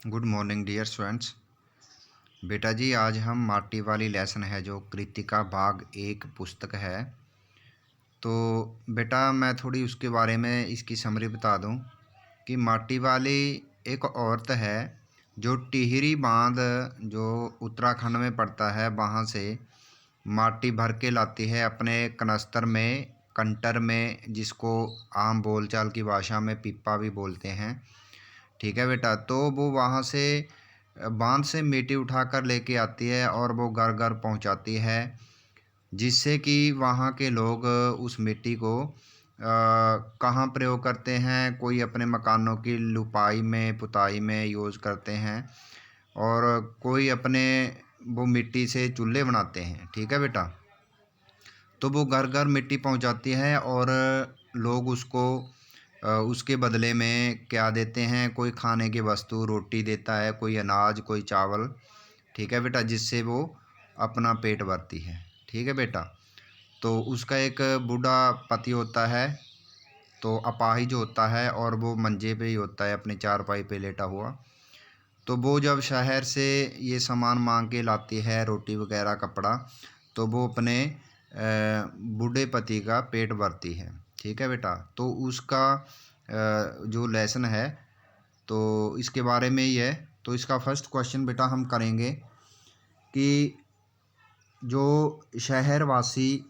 Good morning dear students. बेटा जी, आज हम माटी वाली लेसन है जो कृतिका भाग 1 पुस्तक है। तो बेटा मैं थोड़ी उसके बारे में इसकी समरी बता दूं कि माटी वाली एक औरत है जो टिहरी बांध जो उत्तराखंड में पड़ता है वहाँ से माटी भर के लाती है अपने कनस्तर में, कंटर में, जिसको आम बोलचाल की भाषा में पिप्पा भी बोलते हैं। ठीक है बेटा। तो वो वहाँ से बांध से मिट्टी उठाकर लेके आती है और वो घर घर पहुँचाती है, जिससे कि वहाँ के लोग उस मिट्टी को कहाँ प्रयोग करते हैं। कोई अपने मकानों की लिपाई में, पुताई में यूज़ करते हैं, और कोई अपने वो मिट्टी से चूल्हे बनाते हैं। ठीक है बेटा। तो वो घर घर मिट्टी पहुँचाती है और लोग उसको उसके बदले में क्या देते हैं, कोई खाने की वस्तु, रोटी देता है, कोई अनाज, कोई चावल। ठीक है बेटा, जिससे वो अपना पेट भरती है। ठीक है बेटा। तो उसका एक बूढ़ा पति होता है, तो अपाहिज होता है और वो मंजे पे ही होता है, अपने चारपाई पे लेटा हुआ। तो वो जब शहर से ये सामान मांग के लाती है, रोटी वगैरह, कपड़ा, तो वो अपने बूढ़े पति का पेट भरती है। ठीक है बेटा। तो उसका जो लेसन है तो इसके बारे में ही है। तो इसका फर्स्ट क्वेश्चन बेटा हम करेंगे कि जो शहरवासी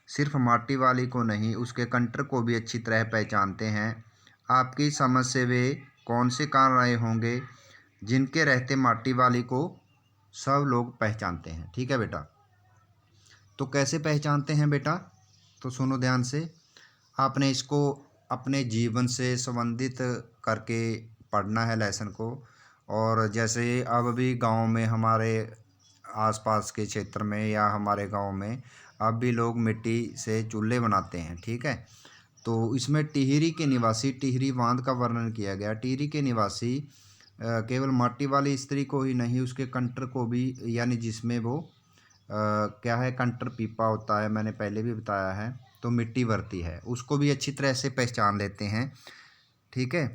सिर्फ माटी वाली को नहीं, उसके कंटर को भी अच्छी तरह पहचानते हैं। आपकी समझ से वे कौन से कारण रहे होंगे जिनके रहते माटी वाली को सब लोग पहचानते हैं। ठीक है बेटा। तो कैसे पहचानते हैं बेटा, तो सुनो ध्यान से। आपने इसको अपने जीवन से संबंधित करके पढ़ना है लेसन को। और जैसे अब भी गांव में, हमारे आसपास के क्षेत्र में या हमारे गांव में अब भी लोग मिट्टी से चूल्हे बनाते हैं। ठीक है। तो इसमें टिहरी के निवासी, टिहरी बांध का वर्णन किया गया। टिहरी के निवासी केवल माटी वाली स्त्री को ही नहीं, उसके कंटर को भी, यानी जिसमें वो क्या है, कंटर पीपा होता है, मैंने पहले भी बताया है, तो मिट्टी भरती है, उसको भी अच्छी तरह से पहचान लेते हैं। ठीक है।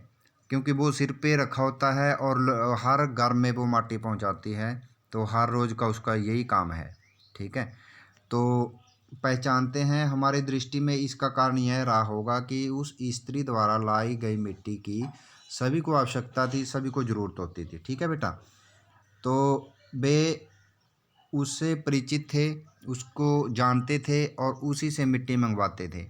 क्योंकि वो सिर पे रखा होता है और हर घर में वो माटी पहुंचाती है, तो हर रोज़ का उसका यही काम है। ठीक है। तो पहचानते हैं। हमारी दृष्टि में इसका कारण यह रहा होगा कि उस स्त्री द्वारा लाई गई मिट्टी की सभी को आवश्यकता थी, सभी को ज़रूरत होती थी। ठीक है बेटा। तो वे उससे परिचित थे, उसको जानते थे और उसी से मिट्टी मंगवाते थे।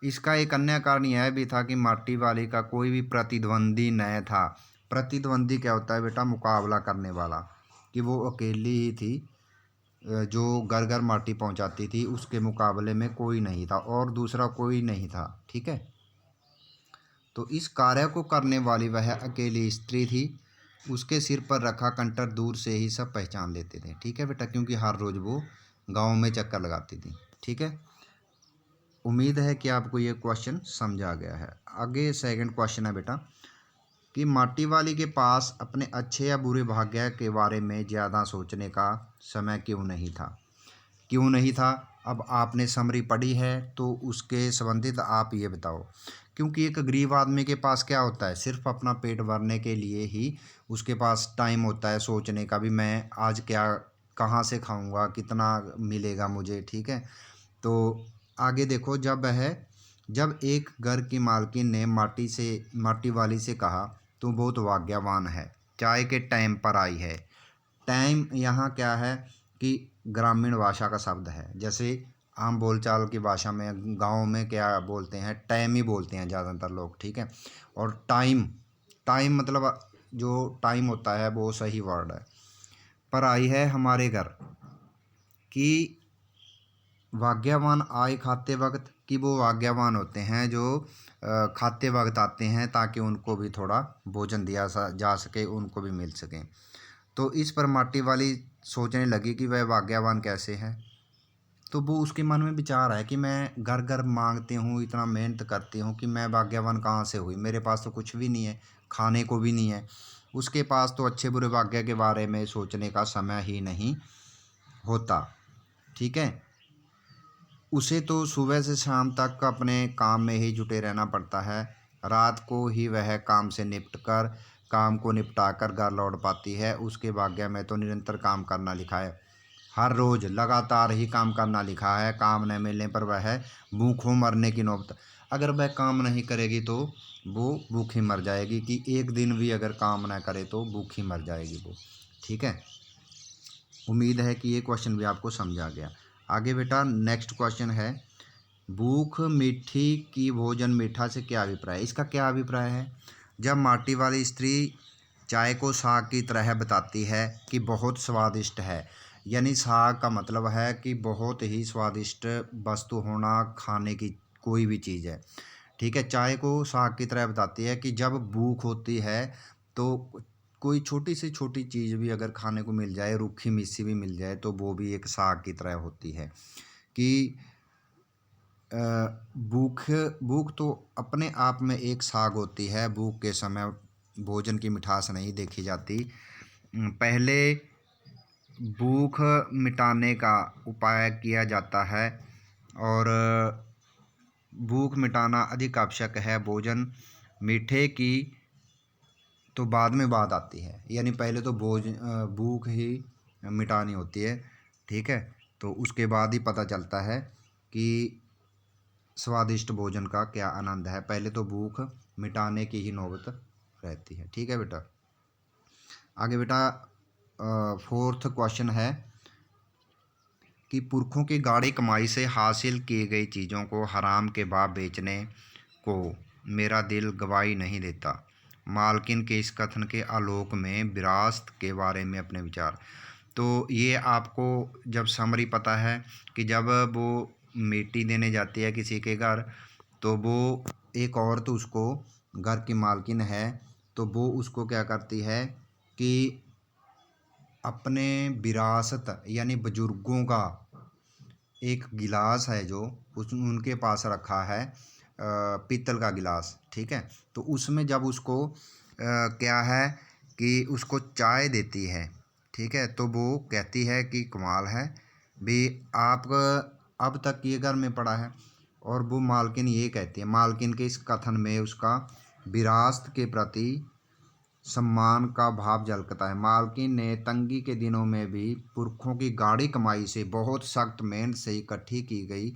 इसका एक अन्य कारण यह भी था कि माटी वाली का कोई भी प्रतिद्वंदी नहीं था। प्रतिद्वंदी क्या होता है बेटा, मुकाबला करने वाला, कि वो अकेली ही थी जो घर घर माटी पहुंचाती थी, उसके मुकाबले में कोई नहीं था और दूसरा कोई नहीं था। ठीक है। तो इस कार्य को करने वाली वह अकेली स्त्री थी। उसके सिर पर रखा कंटर दूर से ही सब पहचान लेते थे। ठीक है बेटा, क्योंकि हर रोज़ वो गांव में चक्कर लगाती थी। ठीक है। उम्मीद है कि आपको ये क्वेश्चन समझ आ गया है। आगे सेकंड क्वेश्चन है बेटा कि माटी वाली के पास अपने अच्छे या बुरे भाग्य के बारे में ज़्यादा सोचने का समय क्यों नहीं था। क्यों नहीं था, अब आपने समरी पढ़ी है तो उसके संबंधित आप ये बताओ। क्योंकि एक गरीब आदमी के पास क्या होता है, सिर्फ अपना पेट भरने के लिए ही उसके पास टाइम होता है सोचने का भी, मैं आज क्या, कहाँ से खाऊंगा, कितना मिलेगा मुझे। ठीक है। तो आगे देखो, जब एक घर की मालकिन ने माटी वाली से कहा तू बहुत भाग्यवान है, चाय के टाइम पर आई है। टाइम यहाँ क्या है कि ग्रामीण भाषा का शब्द है। जैसे आम बोलचाल की भाषा में गांव में क्या बोलते हैं, टाइम ही बोलते हैं ज़्यादातर लोग। ठीक है। और टाइम, टाइम मतलब जो टाइम होता है वो सही वर्ड है। पर आई है हमारे घर कि भाग्यवान आए खाते वक्त, कि वो भाग्यवान होते हैं जो खाते वक्त आते हैं, ताकि उनको भी थोड़ा भोजन दिया जा सके, उनको भी मिल सके। तो इस पर माटी वाली सोचने लगी कि वह भाग्यवान कैसे है। तो वो उसके मन में विचार है कि मैं घर घर मांगती हूँ, इतना मेहनत करती हूँ, कि मैं भाग्यवान कहाँ से हुई, मेरे पास तो कुछ भी नहीं है, खाने को भी नहीं है। उसके पास तो अच्छे बुरे भाग्य के बारे में सोचने का समय ही नहीं होता। ठीक है। उसे तो सुबह से शाम तक अपने काम में ही जुटे रहना पड़ता है। रात को ही वह काम से निपट कर काम को निपटा कर घर लौट पाती है, उसके भाग्य में तो निरंतर काम करना लिखा है। हर रोज़ लगातार ही काम करना लिखा है। काम न मिलने पर वह भूखों मरने की नौबत। अगर वह काम नहीं करेगी तो वो भूखी मर जाएगी, कि एक दिन भी अगर काम ना करे तो भूखी मर जाएगी वो। ठीक है, उम्मीद है कि ये क्वेश्चन भी आपको समझ आ गया। आगे बेटा नेक्स्ट क्वेश्चन है, भूख मीठी की भोजन मीठा से क्या अभिप्राय है। इसका क्या अभिप्राय है। जब माटी वाली स्त्री चाय को साग की तरह बताती है कि बहुत स्वादिष्ट है, यानी साग का मतलब है कि बहुत ही स्वादिष्ट वस्तु होना, खाने की कोई भी चीज़ है। ठीक है, चाय को साग की तरह बताती है कि जब भूख होती है तो कोई छोटी से छोटी चीज़ भी अगर खाने को मिल जाए, रूखी मिस्सी भी मिल जाए, तो वो भी एक साग की तरह होती है। कि भूख भूख तो अपने आप में एक साग होती है। भूख के समय भोजन की मिठास नहीं देखी जाती। पहले भूख मिटाने का उपाय किया जाता है, और भूख मिटाना अधिक आवश्यक है। भोजन मीठे की तो बाद में बात आती है, यानी पहले तो भूख ही मिटानी होती है। ठीक है, तो उसके बाद ही पता चलता है कि स्वादिष्ट भोजन का क्या आनंद है। पहले तो भूख मिटाने की ही नौबत रहती है। ठीक है बेटा, आगे बेटा फोर्थ क्वेश्चन है कि पुरखों की गाढ़ी कमाई से हासिल की गई चीज़ों को हराम के बाद बेचने को मेरा दिल गवाही नहीं देता। मालकिन के इस कथन के आलोक में विरासत के बारे में अपने विचार। तो ये आपको जब समरी पता है कि जब वो मिट्टी देने जाती है किसी के घर, तो वो एक औरत उसको, घर की मालकिन है, तो वो उसको क्या करती है कि अपने विरासत यानी बुजुर्गों का एक गिलास है जो उनके पास रखा है, पीतल का गिलास। ठीक है, तो उसमें जब उसको क्या है कि उसको चाय देती है। ठीक है, तो वो कहती है कि कमाल है भी, आप अब तक ये घर में पड़ा है। और वो मालकिन ये कहती है, मालकिन के इस कथन में उसका विरासत के प्रति सम्मान का भाव झलकता है। मालकिन ने तंगी के दिनों में भी पुरखों की गाढ़ी कमाई से बहुत सख्त मेहनत से इकट्ठी की गई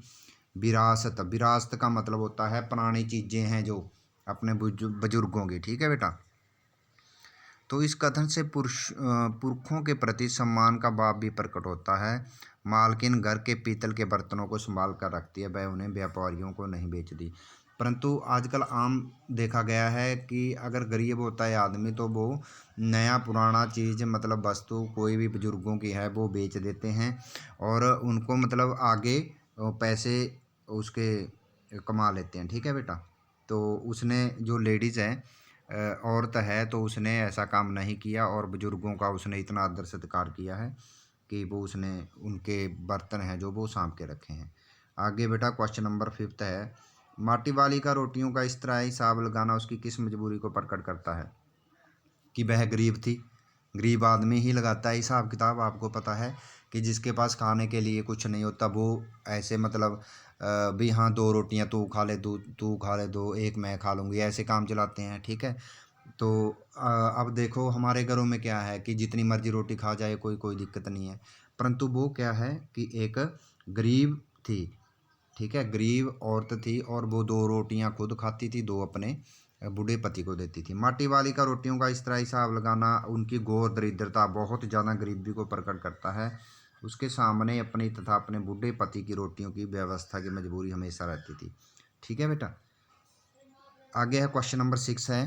विरासत। विरासत का मतलब होता है पुरानी चीज़ें हैं जो अपने बुजुर्गों की। ठीक है बेटा, तो इस कथन से पुरखों के प्रति सम्मान का भाव भी प्रकट होता है। मालकिन घर के पीतल के बर्तनों को संभाल कर रखती है, वह उन्हें व्यापारियों को नहीं बेचती। परंतु आजकल आम देखा गया है कि अगर गरीब होता है आदमी, तो वो नया पुराना चीज़ मतलब वस्तु कोई भी बुजुर्गों की है वो बेच देते हैं, और उनको मतलब आगे पैसे उसके कमा लेते हैं। ठीक है बेटा, तो उसने जो लेडीज़ है, औरत है, तो उसने ऐसा काम नहीं किया, और बुजुर्गों का उसने इतना आदर सत्कार किया है कि वो उसने उनके बर्तन हैं जो वो सांभ के रखे हैं। आगे बेटा क्वेश्चन नंबर 5 है, माटी वाली का रोटियों का इस तरह हिसाब लगाना उसकी किस मजबूरी को प्रकट करता है। कि वह गरीब थी। गरीब आदमी ही लगाता है हिसाब किताब। आपको पता है कि जिसके पास खाने के लिए कुछ नहीं होता, वो ऐसे मतलब भी हाँ, 2 रोटियां तू खा ले, तू खा ले 2, एक मैं खा लूँगी, ऐसे काम चलाते हैं। ठीक है, तो अब देखो हमारे घरों में क्या है कि जितनी मर्जी रोटी खा जाए, कोई कोई दिक्कत नहीं है। परंतु वो क्या है कि एक गरीब थी। ठीक है, गरीब औरत थी, और वो 2 रोटियां खुद खाती थी, 2 अपने बूढ़े पति को देती थी। माटी वाली का रोटियों का इस तरह हिसाब लगाना उनकी घोर दरिद्रता, बहुत ज़्यादा गरीबी को प्रकट करता है। उसके सामने अपनी तथा अपने बूढ़े पति की रोटियों की व्यवस्था की मजबूरी हमेशा रहती थी। ठीक है बेटा, आगे है क्वेश्चन नंबर 6 है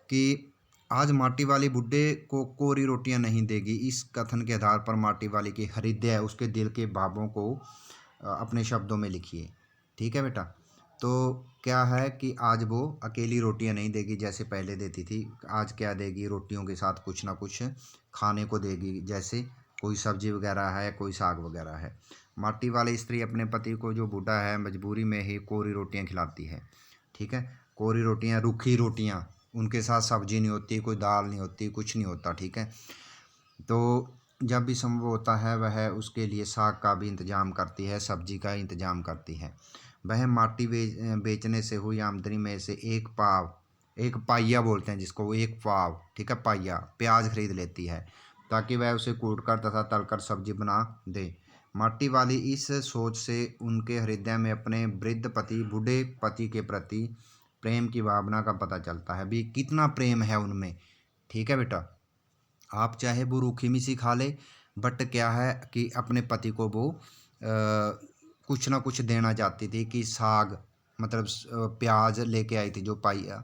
कि आज माटी वाली बुड्ढे को कोरी रोटियां नहीं देगी। इस कथन के आधार पर माटी वाली की हृदय, उसके दिल के भावों को अपने शब्दों में लिखिए। ठीक है बेटा, तो क्या है कि आज वो अकेली रोटियां नहीं देगी जैसे पहले देती थी। आज क्या देगी, रोटियों के साथ कुछ ना कुछ खाने को देगी, जैसे कोई सब्जी वगैरह है, कोई साग वगैरह है। माटी वाली स्त्री अपने पति को जो बूढ़ा है, मजबूरी में ही कोरी रोटियां खिलाती है। ठीक है, कोरी रोटियां, रूखी रोटियां, उनके साथ सब्जी नहीं होती, कोई दाल नहीं होती, कुछ नहीं होता। ठीक है, तो जब भी संभव होता है वह उसके लिए साग का भी इंतजाम करती है, सब्जी का इंतजाम करती है। वह माटी बेचने से हुई आमदनी में से एक पाव एक पाइया बोलते हैं जिसको, वो एक पाव, ठीक है, पाइया प्याज खरीद लेती है ताकि वह उसे कूटकर तथा तलकर सब्जी बना दे। माटी वाली इस सोच से उनके हृदय में अपने वृद्ध पति, बूढ़े पति के प्रति प्रेम की भावना का पता चलता है। भी कितना प्रेम है उनमें, ठीक है बेटा। आप चाहे वो रूखी मिसी खा ले, बट क्या है कि अपने पति को वो कुछ ना कुछ देना चाहती थी, कि साग मतलब प्याज लेके आई थी जो पाइया,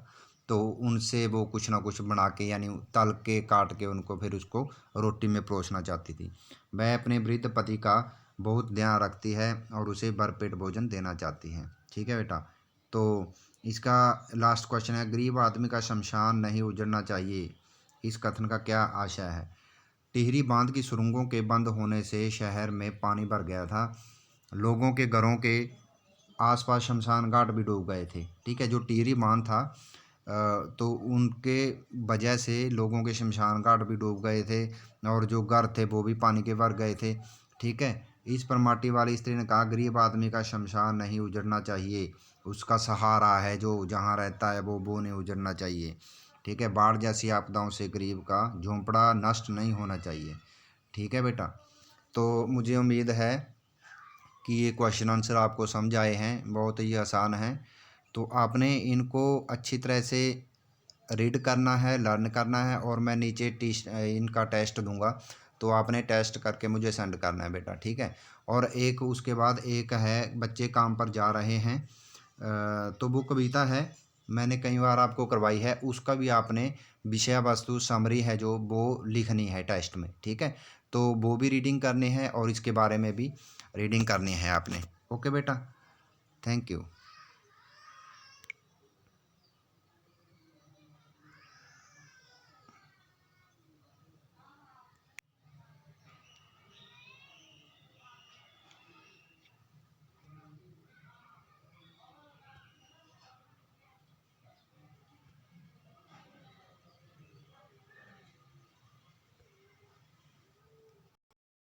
तो उनसे वो कुछ ना कुछ बना के यानी तल के काट के उनको फिर उसको रोटी में परोसना चाहती थी। वह अपने वृद्ध पति का बहुत ध्यान रखती है और उसे भरपेट भोजन देना चाहती है, ठीक है बेटा। तो इसका लास्ट क्वेश्चन है, गरीब आदमी का शमशान नहीं उजड़ना चाहिए, इस कथन का क्या आशय है। टिहरी बांध की सुरंगों के बंद होने से शहर में पानी भर गया था। लोगों के घरों के आसपास शमशान घाट भी डूब गए थे, ठीक है। जो टिहरी बांध था तो उनके वजह से लोगों के शमशान घाट भी डूब गए थे और जो घर थे वो भी पानी के भर गए थे, ठीक है। इस पर माटी वाली स्त्री ने कहा, गरीब आदमी का शमशान नहीं उजड़ना चाहिए, उसका सहारा है जो जहाँ रहता है वो नहीं उजड़ना चाहिए, ठीक है। बाढ़ जैसी आपदाओं से गरीब का झोंपड़ा नष्ट नहीं होना चाहिए, ठीक है बेटा। तो मुझे उम्मीद है कि ये क्वेश्चन आंसर आपको समझ आए हैं, बहुत ही आसान हैं। तो आपने इनको अच्छी तरह से रीड करना है, लर्न करना है, और मैं नीचे इनका टेस्ट दूंगा, तो आपने टेस्ट करके मुझे सेंड करना है बेटा, ठीक है। और एक उसके बाद एक है, बच्चे काम पर जा रहे हैं, तो वो कविता है, मैंने कई बार आपको करवाई है, उसका भी आपने विषय वस्तु समरी है जो वो लिखनी है टेस्ट में, ठीक है। तो वो भी रीडिंग करनी है और इसके बारे में भी रीडिंग करनी है आपने। ओके बेटा, थैंक यू।